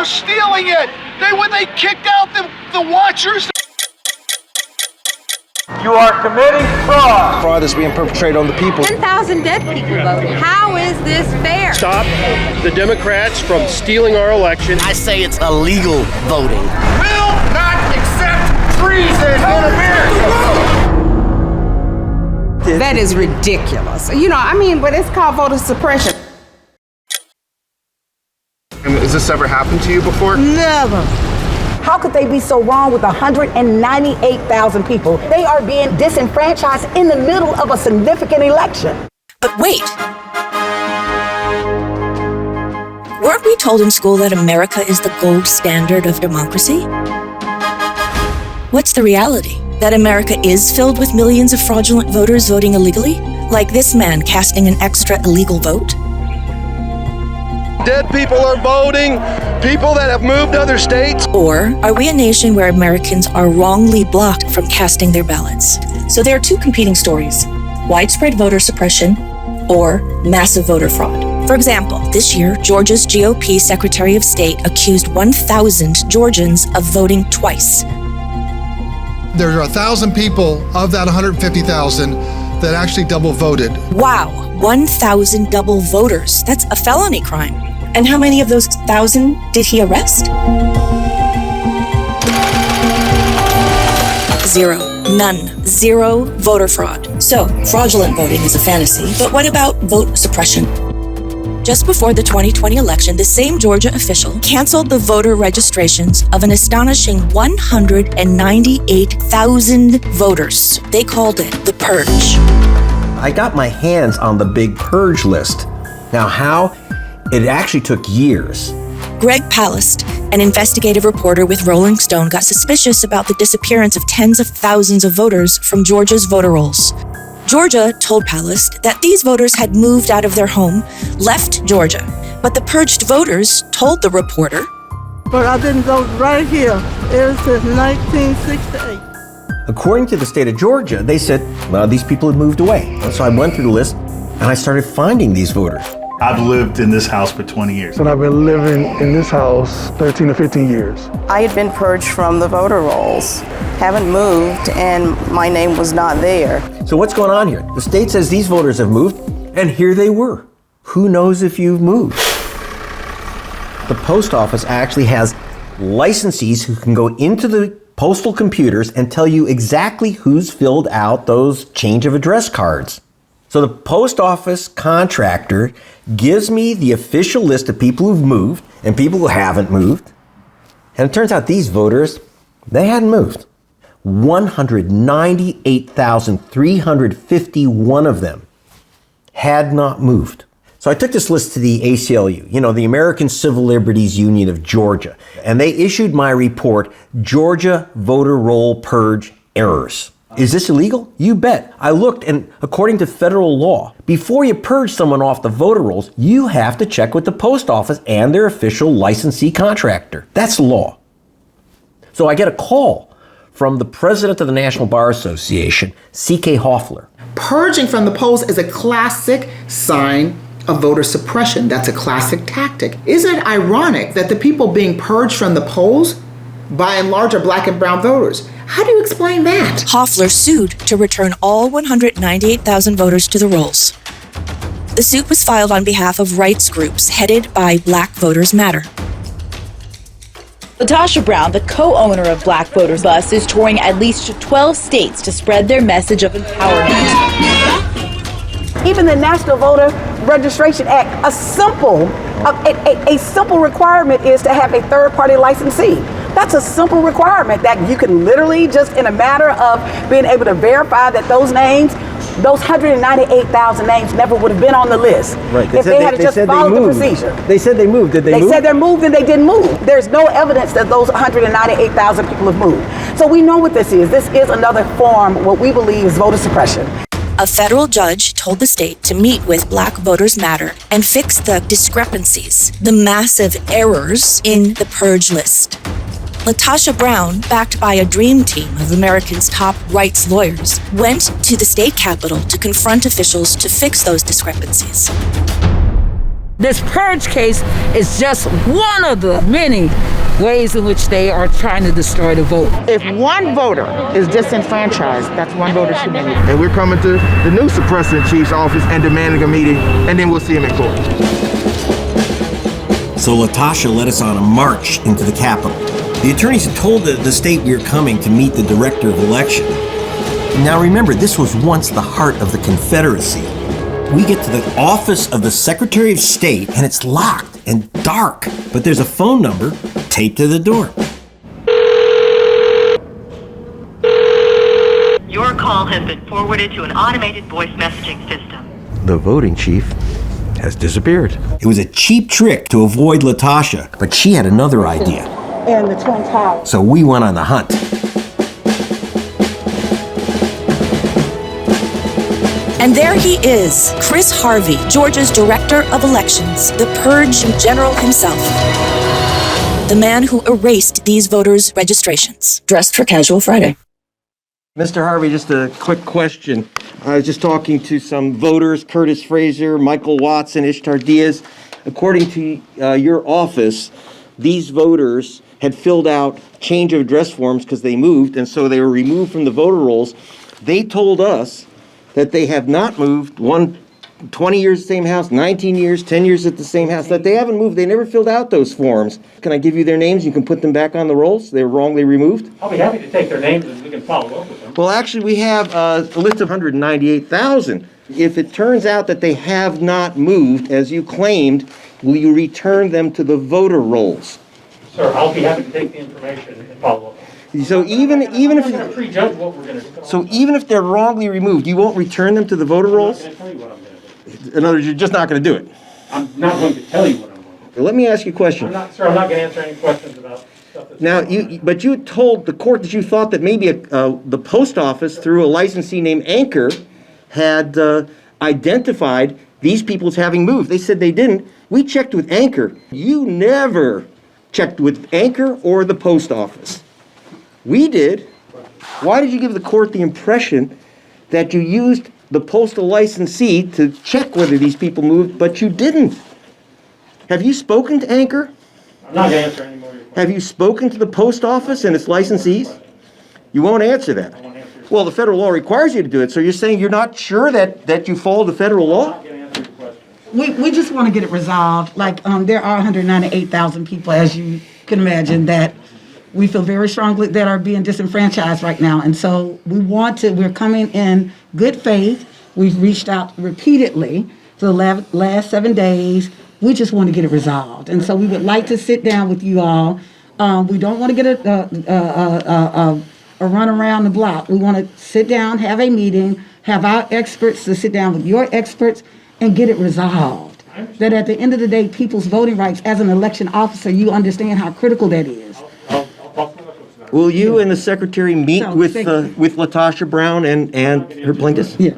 they're stealing it. When they kicked out the watchers. You are committing fraud. Fraud is being perpetrated on the people. 10,000 dead people voted. How is this fair? Stop the Democrats from stealing our election. I say it's illegal voting. Will not accept treason in America. That is ridiculous. But it's called voter suppression. Has this ever happened to you before? Never. How could they be so wrong with 198,000 people? They are being disenfranchised in the middle of a significant election. But wait. Weren't we told in school that America is the gold standard of democracy? What's the reality? That America is filled with millions of fraudulent voters voting illegally? Like this man casting an extra illegal vote? Dead people are voting, people that have moved to other states. Or are we a nation where Americans are wrongly blocked from casting their ballots? So there are two competing stories: widespread voter suppression or massive voter fraud. For example, this year, Georgia's GOP Secretary of State accused 1,000 Georgians of voting twice. There are 1,000 people of that 150,000 that actually double voted. Wow, 1,000 double voters. That's a felony crime. And how many of those 1,000 did he arrest? Zero. None. Zero voter fraud. So, fraudulent voting is a fantasy, but what about vote suppression? Just before the 2020 election, the same Georgia official canceled the voter registrations of an astonishing 198,000 voters. They called it the Purge. I got my hands on the big Purge list. Now how? It actually took years. Greg Palast, an investigative reporter with Rolling Stone, got suspicious about the disappearance of tens of thousands of voters from Georgia's voter rolls. Georgia told Palast that these voters had moved out of their home, left Georgia, but the purged voters told the reporter, "But I've been voting right here ever since 1968. According to the state of Georgia, they said, well, these people had moved away. So I went through the list and I started finding these voters. I've lived in this house for 20 years. And I've been living in this house 13 to 15 years. I had been purged from the voter rolls. Haven't moved, and my name was not there. So what's going on here? The state says these voters have moved, and here they were. Who knows if you've moved? The post office actually has licensees who can go into the postal computers and tell you exactly who's filled out those change of address cards. So the post office contractor gives me the official list of people who've moved and people who haven't moved. And it turns out these voters, they hadn't moved. 198,351 of them had not moved. So I took this list to the ACLU, the American Civil Liberties Union of Georgia, and they issued my report, Georgia Voter Roll Purge Errors. Is this illegal? You bet. I looked, and according to federal law, before you purge someone off the voter rolls, you have to check with the post office and their official licensee contractor. That's law. So I get a call from the president of the National Bar Association, C.K. Hoffler. Purging from the polls is a classic sign of voter suppression. That's a classic tactic. Isn't it ironic that the people being purged from the polls, by and large, are black and brown voters? How do you explain that? Hoffler sued to return all 198,000 voters to the rolls. The suit was filed on behalf of rights groups headed by Black Voters Matter. Latasha Brown, the co-owner of Black Voters Bus, is touring at least 12 states to spread their message of empowerment. Even the National Voter Registration Act, a simple requirement is to have a third-party licensee. That's a simple requirement that you can literally just in a matter of being able to verify that those names, those 198,000 names never would have been on the list. Right. If they had just followed the procedure. They said they moved. Did they move? They said they moved and they didn't move. There's no evidence that those 198,000 people have moved. So we know what this is. This is another form, what we believe is voter suppression. A federal judge told the state to meet with Black Voters Matter and fix the discrepancies, the massive errors in the purge list. Latasha Brown, backed by a dream team of America's top rights lawyers, went to the state capitol to confront officials to fix those discrepancies. This purge case is just one of the many ways in which they are trying to destroy the vote. If one voter is disenfranchised, that's one voter too many. And we're coming to the new suppressing chief's office and demanding a meeting, and then we'll see him in court. So Latasha led us on a march into the Capitol. The attorneys had told the state we were coming to meet the director of election. Now remember, this was once the heart of the Confederacy. We get to the office of the Secretary of State, and it's locked and dark, but there's a phone number taped to the door. Your call has been forwarded to an automated voice messaging system. The voting chief has disappeared. It was a cheap trick to avoid Latasha, but she had another idea. And the Twin Towers. So we went on the hunt. And there he is, Chris Harvey, Georgia's Director of Elections, the Purge General himself. The man who erased these voters' registrations, dressed for Casual Friday. Mr. Harvey, just a quick question. I was just talking to some voters, Curtis Fraser, Michael Watson, Ishtar Diaz. According to your office, these voters had filled out change of address forms because they moved, and so they were removed from the voter rolls. They told us that they have not moved, 20 years at the same house, 19 years, 10 years at the same house, that they haven't moved. They never filled out those forms. Can I give you their names? You can put them back on the rolls. They were wrongly removed. I'll be happy to take their names and we can follow up with them. Well, actually, we have a list of 198,000. If it turns out that they have not moved, as you claimed, will you return them to the voter rolls? Sir, I'll be happy to take the information and follow up. So even if Prejudge what we're going to do. So even if they're wrongly removed, you won't return them to the voter rolls? I'm not going to tell you what I'm going to do. In other words, you're just not going to do it. I'm not going to tell you what I'm going to do. Let me ask you a question. I'm not going to answer any questions about stuff that's Now, you told the court that you thought that maybe the post office, through a licensee named Anchor, had identified these people as having moved. They said they didn't. We checked with Anchor. You never checked with Anchor or the post office. We did. Why did you give the court the impression that you used the postal licensee to check whether these people moved, but you didn't? Have you spoken to Anchor? I'm not going to answer any more of your questions. Have you spoken to the post office and its licensees? You won't answer that. Well, the federal law requires you to do it, so you're saying you're not sure that you follow the federal law? We just want to get it resolved. Like, there are 198,000 people, as you can imagine, that we feel very strongly that are being disenfranchised right now. And so we're coming in good faith. We've reached out repeatedly for the last 7 days. We just want to get it resolved. And so we would like to sit down with you all. We don't want to get a run around the block. We want to sit down, have a meeting, have our experts to sit down with your experts and get it resolved. That at the end of the day, people's voting rights, as an election officer, you understand how critical that is. Will you and the secretary meet with Latasha Brown and her plaintiffs? Yeah.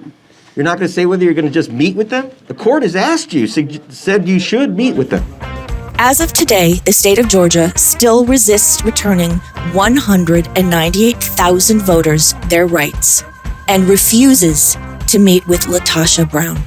You're not going to say whether you're going to just meet with them? The court has asked you, said you should meet with them. As of today, the state of Georgia still resists returning 198,000 voters their rights and refuses to meet with Latasha Brown.